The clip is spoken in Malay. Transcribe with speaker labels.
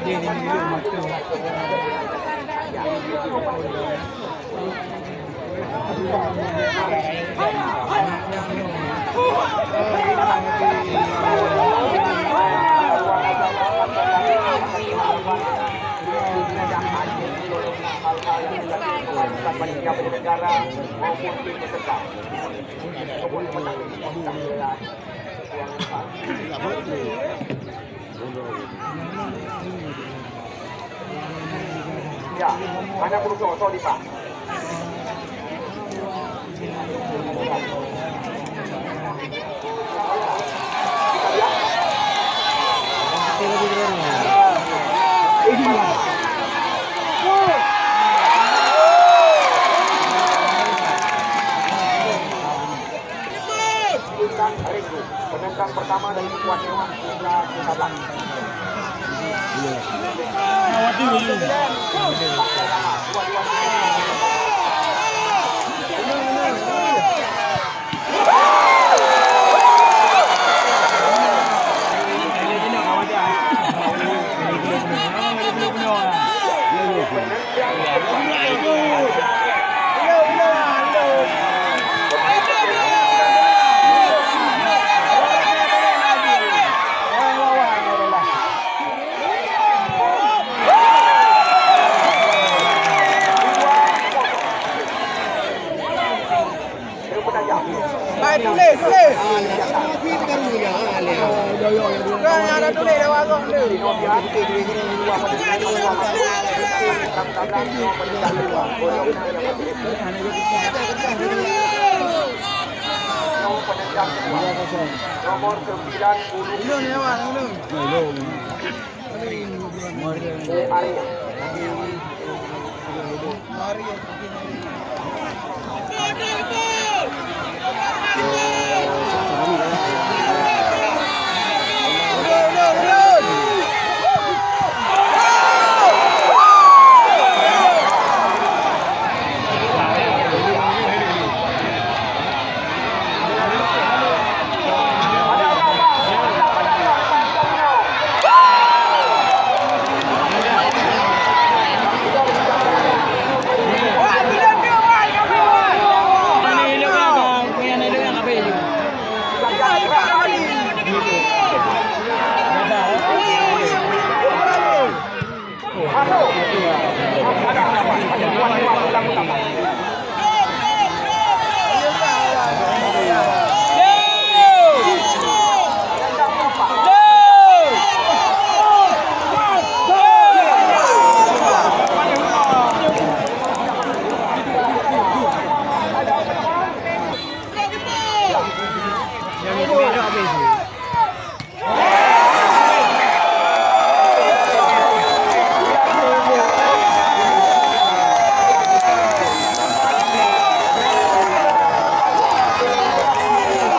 Speaker 1: Dia ni dulu mata.
Speaker 2: Panitia penyelenggara maupun tim peserta. Ya, hanya berusaha sorry Pak. Penendang pertama dari kuat Dewan hingga 13.
Speaker 3: Tulis. Kan ada tulis dah warung tu.
Speaker 2: Nomor 90.
Speaker 3: Lu ni awak lu. Mari.
Speaker 1: Yang itu habis.